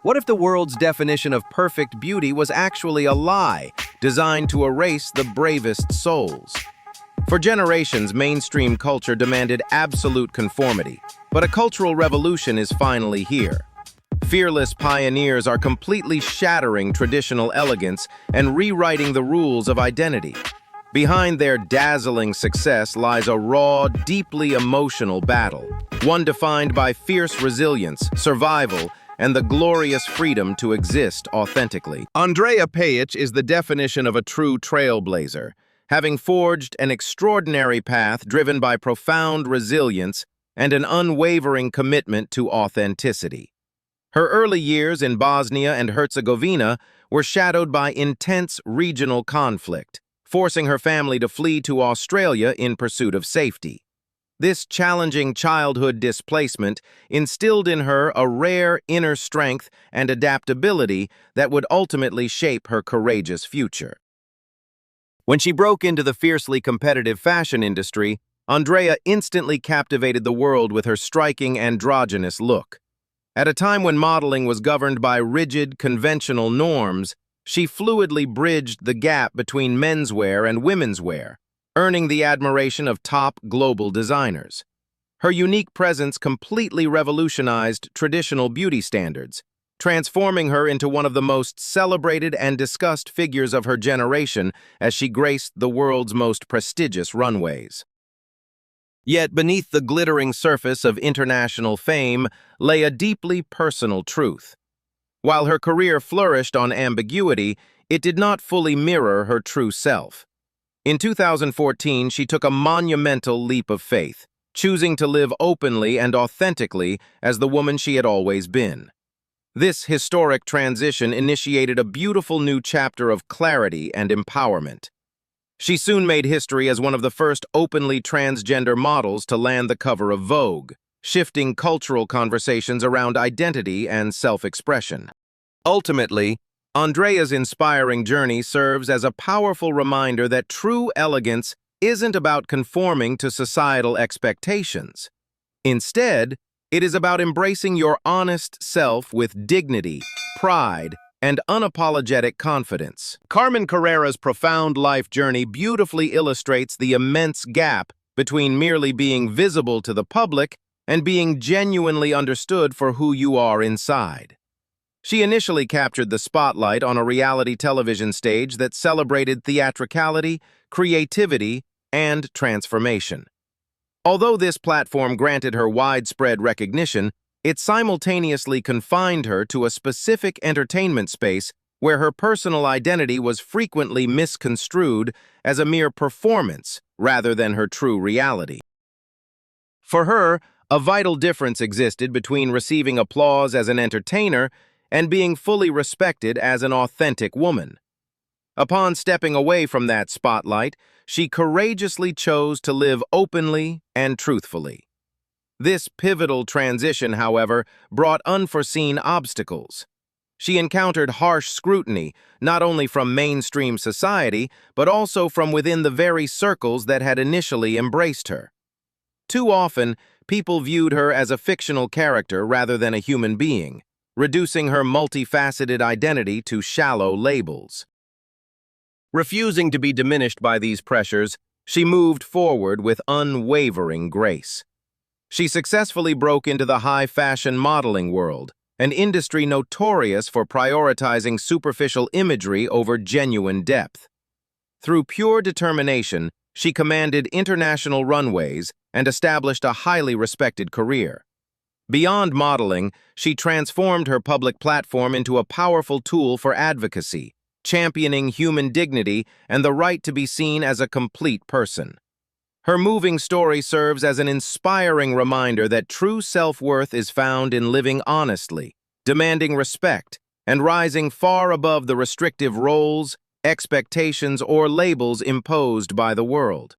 What if the world's definition of perfect beauty was actually a lie, designed to erase the bravest souls? For generations, mainstream culture demanded absolute conformity, but a cultural revolution is finally here. Fearless pioneers are completely shattering traditional elegance and rewriting the rules of identity. Behind their dazzling success lies a raw, deeply emotional battle, one defined by fierce resilience, survival, and the glorious freedom to exist authentically. Andrea Page is the definition of a true trailblazer, having forged an extraordinary path driven by profound resilience and an unwavering commitment to authenticity. Her early years in Bosnia and Herzegovina were shadowed by intense regional conflict, forcing her family to flee to Australia in pursuit of safety. This challenging childhood displacement instilled in her a rare inner strength and adaptability that would ultimately shape her courageous future. When she broke into the fiercely competitive fashion industry, Andrea instantly captivated the world with her striking androgynous look. At a time when modeling was governed by rigid, conventional norms, she fluidly bridged the gap between menswear and womenswear, earning the admiration of top global designers. Her unique presence completely revolutionized traditional beauty standards, transforming her into one of the most celebrated and discussed figures of her generation as she graced the world's most prestigious runways. Yet beneath the glittering surface of international fame lay a deeply personal truth. While her career flourished on ambiguity, it did not fully mirror her true self. In 2014, she took a monumental leap of faith, choosing to live openly and authentically as the woman she had always been. This historic transition initiated a beautiful new chapter of clarity and empowerment. She soon made history as one of the first openly transgender models to land the cover of Vogue, shifting cultural conversations around identity and self-expression. Ultimately, Andrea's inspiring journey serves as a powerful reminder that true elegance isn't about conforming to societal expectations. Instead, it is about embracing your honest self with dignity, pride, and unapologetic confidence. Carmen Carrera's profound life journey beautifully illustrates the immense gap between merely being visible to the public and being genuinely understood for who you are inside. She initially captured the spotlight on a reality television stage that celebrated theatricality, creativity, and transformation. Although this platform granted her widespread recognition, it simultaneously confined her to a specific entertainment space where her personal identity was frequently misconstrued as a mere performance rather than her true reality. For her, a vital difference existed between receiving applause as an entertainer and being fully respected as an authentic woman. Upon stepping away from that spotlight, she courageously chose to live openly and truthfully. This pivotal transition, however, brought unforeseen obstacles. She encountered harsh scrutiny, not only from mainstream society, but also from within the very circles that had initially embraced her. Too often, people viewed her as a fictional character rather than a human being, reducing her multifaceted identity to shallow labels. Refusing to be diminished by these pressures, she moved forward with unwavering grace. She successfully broke into the high-fashion modeling world, an industry notorious for prioritizing superficial imagery over genuine depth. Through pure determination, she commanded international runways and established a highly respected career. Beyond modeling, she transformed her public platform into a powerful tool for advocacy, championing human dignity and the right to be seen as a complete person. Her moving story serves as an inspiring reminder that true self-worth is found in living honestly, demanding respect, and rising far above the restrictive roles, expectations, or labels imposed by the world.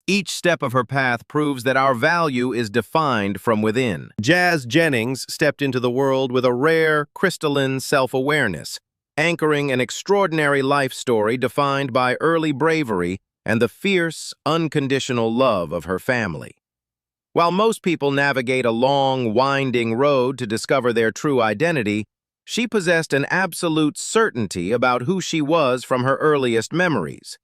Each step of her path proves that our value is defined from within. Jazz Jennings stepped into the world with a rare, crystalline self-awareness, anchoring an extraordinary life story defined by early bravery and the fierce, unconditional love of her family. While most people navigate a long, winding road to discover their true identity, She possessed an absolute certainty about who she was from her earliest memories.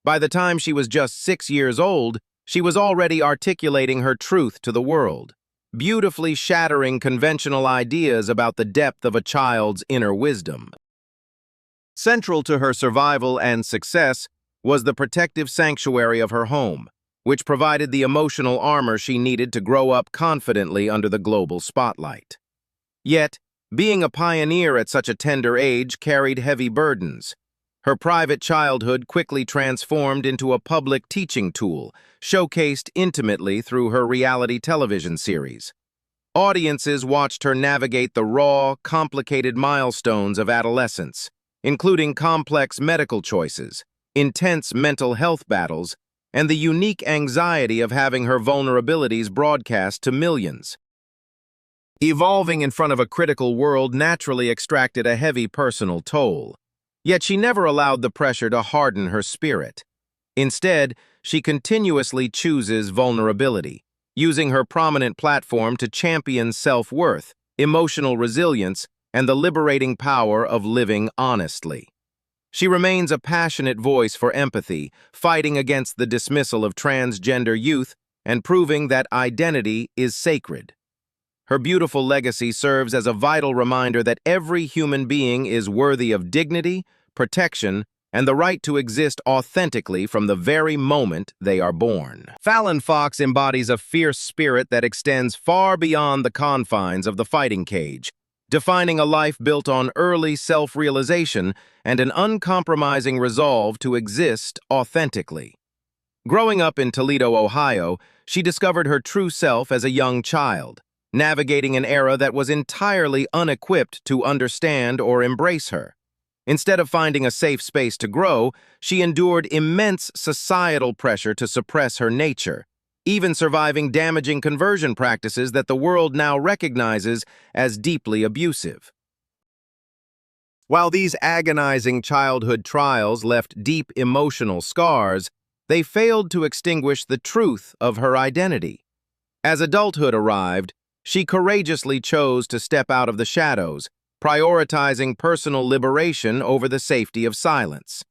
By the time she was just 6 years old, she was already articulating her truth to the world, beautifully shattering conventional ideas about the depth of a child's inner wisdom. Central to her survival and success was the protective sanctuary of her home, which provided the emotional armor she needed to grow up confidently under the global spotlight. Yet, being a pioneer at such a tender age carried heavy burdens. Her private childhood quickly transformed into a public teaching tool, showcased intimately through her reality television series. Audiences watched her navigate the raw, complicated milestones of adolescence, including complex medical choices, intense mental health battles, and the unique anxiety of having her vulnerabilities broadcast to millions. Evolving in front of a critical world naturally extracted a heavy personal toll. Yet she never allowed the pressure to harden her spirit. Instead, she continuously chooses vulnerability, using her prominent platform to champion self-worth, emotional resilience, and the liberating power of living honestly. She remains a passionate voice for empathy, fighting against the dismissal of transgender youth and proving that identity is sacred. Her beautiful legacy serves as a vital reminder that every human being is worthy of dignity, protection, and the right to exist authentically from the very moment they are born. Fallon Fox embodies a fierce spirit that extends far beyond the confines of the fighting cage, defining a life built on early self-realization and an uncompromising resolve to exist authentically. Growing up in Toledo, Ohio, she discovered her true self as a young child, navigating an era that was entirely unequipped to understand or embrace her. Instead of finding a safe space to grow, she endured immense societal pressure to suppress her nature, even surviving damaging conversion practices that the world now recognizes as deeply abusive. While these agonizing childhood trials left deep emotional scars, they failed to extinguish the truth of her identity. As adulthood arrived, she courageously chose to step out of the shadows, prioritizing personal liberation over the safety of silence.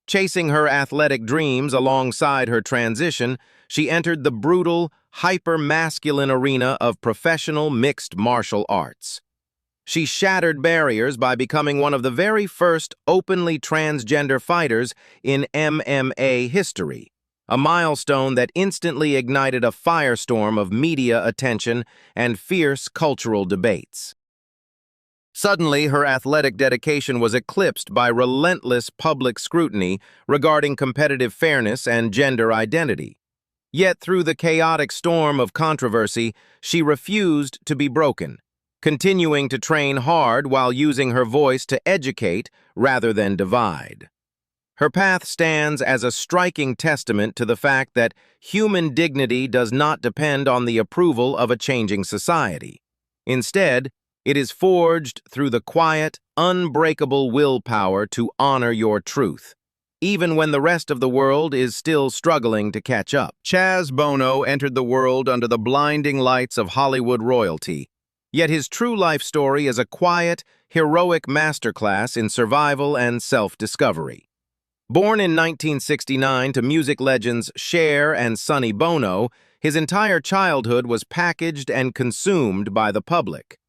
Chasing her athletic dreams alongside her transition, she entered the brutal, hyper-masculine arena of professional mixed martial arts. She shattered barriers by becoming one of the very first openly transgender fighters in MMA history, a milestone that instantly ignited a firestorm of media attention and fierce cultural debates. Suddenly, her athletic dedication was eclipsed by relentless public scrutiny regarding competitive fairness and gender identity. Yet, through the chaotic storm of controversy, she refused to be broken, continuing to train hard while using her voice to educate rather than divide. Her path stands as a striking testament to the fact that human dignity does not depend on the approval of a changing society. Instead, it is forged through the quiet, unbreakable willpower to honor your truth, even when the rest of the world is still struggling to catch up. Chaz Bono entered the world under the blinding lights of Hollywood royalty, yet his true life story is a quiet, heroic masterclass in survival and self-discovery. Born in 1969 to music legends Cher and Sonny Bono, his entire childhood was packaged and consumed by the public.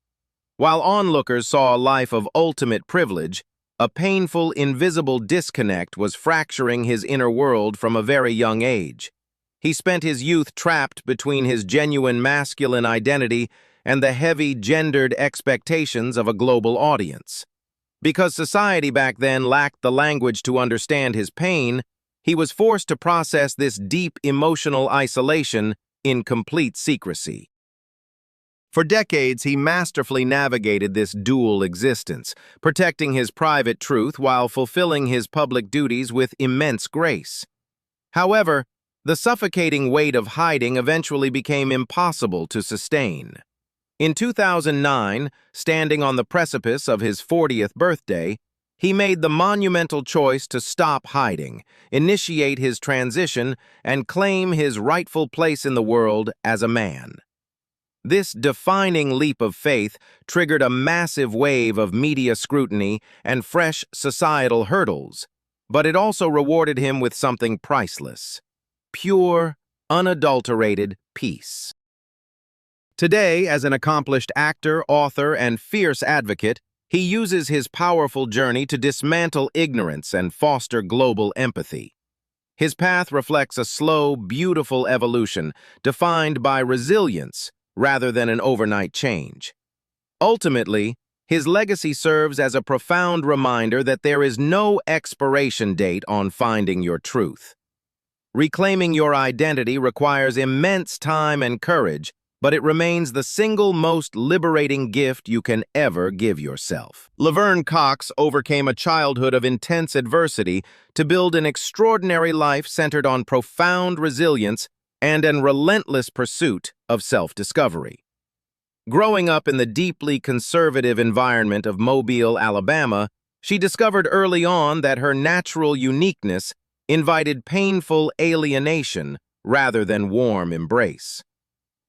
While onlookers saw a life of ultimate privilege, a painful, invisible disconnect was fracturing his inner world from a very young age. He spent his youth trapped between his genuine masculine identity and the heavy, gendered expectations of a global audience. Because society back then lacked the language to understand his pain, he was forced to process this deep emotional isolation in complete secrecy. For decades, he masterfully navigated this dual existence, protecting his private truth while fulfilling his public duties with immense grace. However, the suffocating weight of hiding eventually became impossible to sustain. In 2009, standing on the precipice of his 40th birthday, he made the monumental choice to stop hiding, initiate his transition, and claim his rightful place in the world as a man. This defining leap of faith triggered a massive wave of media scrutiny and fresh societal hurdles, but it also rewarded him with something priceless: pure, unadulterated peace. Today, as an accomplished actor, author, and fierce advocate, he uses his powerful journey to dismantle ignorance and foster global empathy. His path reflects a slow, beautiful evolution defined by resilience rather than an overnight change. Ultimately, his legacy serves as a profound reminder that there is no expiration date on finding your truth. Reclaiming your identity requires immense time and courage, but it remains the single most liberating gift you can ever give yourself. Laverne Cox overcame a childhood of intense adversity to build an extraordinary life centered on profound resilience and an relentless pursuit of self-discovery. Growing up in the deeply conservative environment of Mobile, Alabama, she discovered early on that her natural uniqueness invited painful alienation rather than warm embrace.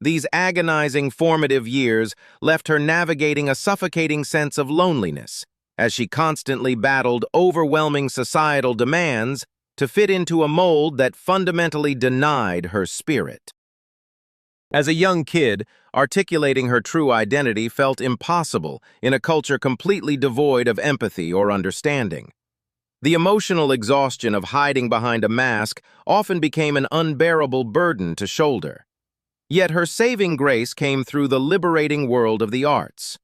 These agonizing formative years left her navigating a suffocating sense of loneliness as she constantly battled overwhelming societal demands to fit into a mold that fundamentally denied her spirit. As a young kid, articulating her true identity felt impossible in a culture completely devoid of empathy or understanding. The emotional exhaustion of hiding behind a mask often became an unbearable burden to shoulder. Yet her saving grace came through the liberating world of the arts.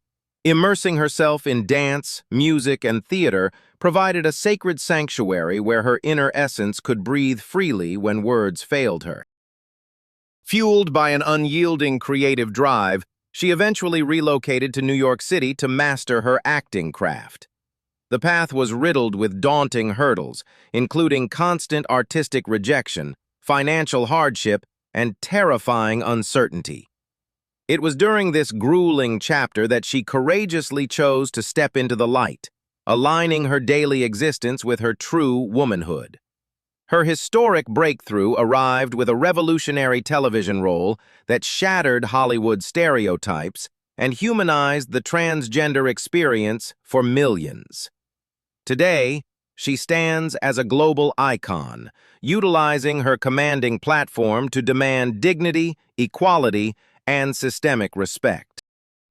Immersing herself in dance, music, and theater provided a sacred sanctuary where her inner essence could breathe freely when words failed her. Fueled by an unyielding creative drive, she eventually relocated to New York City to master her acting craft. The path was riddled with daunting hurdles, including constant artistic rejection, financial hardship, and terrifying uncertainty. It was during this grueling chapter that she courageously chose to step into the light, aligning her daily existence with her true womanhood. Her historic breakthrough arrived with a revolutionary television role that shattered Hollywood stereotypes and humanized the transgender experience for millions. Today, she stands as a global icon, utilizing her commanding platform to demand dignity, equality, and systemic respect.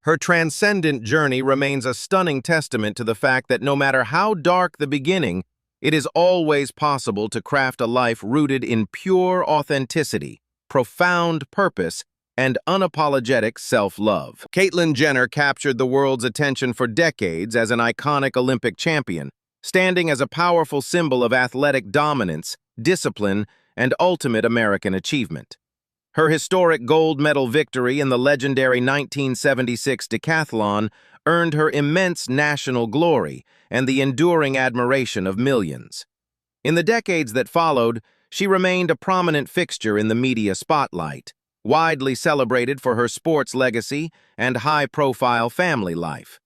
Her transcendent journey remains a stunning testament to the fact that no matter how dark the beginning, it is always possible to craft a life rooted in pure authenticity, profound purpose, and unapologetic self-love. Caitlyn Jenner captured the world's attention for decades as an iconic Olympic champion, standing as a powerful symbol of athletic dominance, discipline, and ultimate American achievement. Her historic gold medal victory in the legendary 1976 decathlon earned her immense national glory and the enduring admiration of millions. In the decades that followed, she remained a prominent fixture in the media spotlight, widely celebrated for her sports legacy and high-profile family life.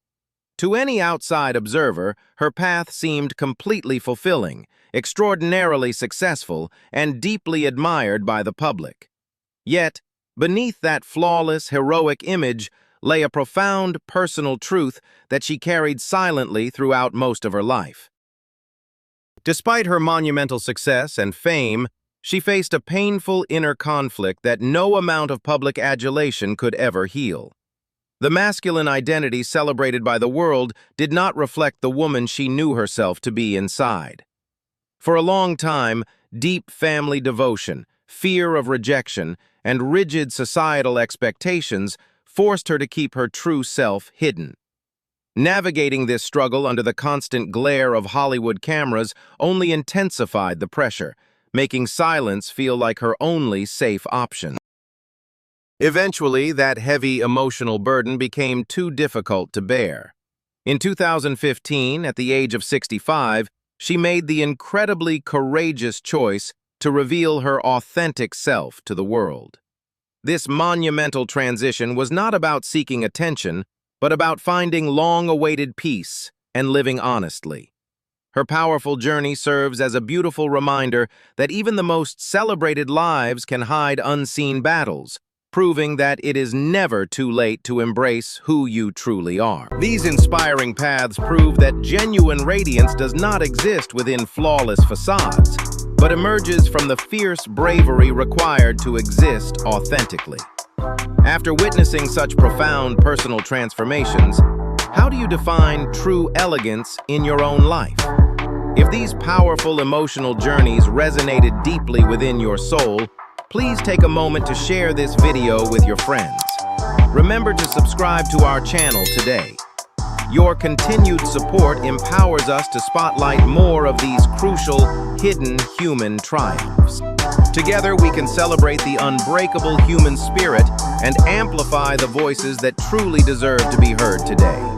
To any outside observer, her path seemed completely fulfilling, extraordinarily successful, and deeply admired by the public. Yet, beneath that flawless, heroic image lay a profound personal truth that she carried silently throughout most of her life. Despite her monumental success and fame, she faced a painful inner conflict that no amount of public adulation could ever heal. The masculine identity celebrated by the world did not reflect the woman she knew herself to be inside. For a long time, deep family devotion, fear of rejection, and rigid societal expectations forced her to keep her true self hidden. Navigating this struggle under the constant glare of Hollywood cameras only intensified the pressure, making silence feel like her only safe option. Eventually, that heavy emotional burden became too difficult to bear. In 2015, at the age of 65, she made the incredibly courageous choice to reveal her authentic self to the world. This monumental transition was not about seeking attention, but about finding long-awaited peace and living honestly. Her powerful journey serves as a beautiful reminder that even the most celebrated lives can hide unseen battles, proving that it is never too late to embrace who you truly are. These inspiring paths prove that genuine radiance does not exist within flawless facades, but emerges from the fierce bravery required to exist authentically. After witnessing such profound personal transformations, how do you define true elegance in your own life? If these powerful emotional journeys resonated deeply within your soul, please take a moment to share this video with your friends. Remember to subscribe to our channel today. Your continued support empowers us to spotlight more of these crucial, hidden human triumphs. Together, we can celebrate the unbreakable human spirit and amplify the voices that truly deserve to be heard today.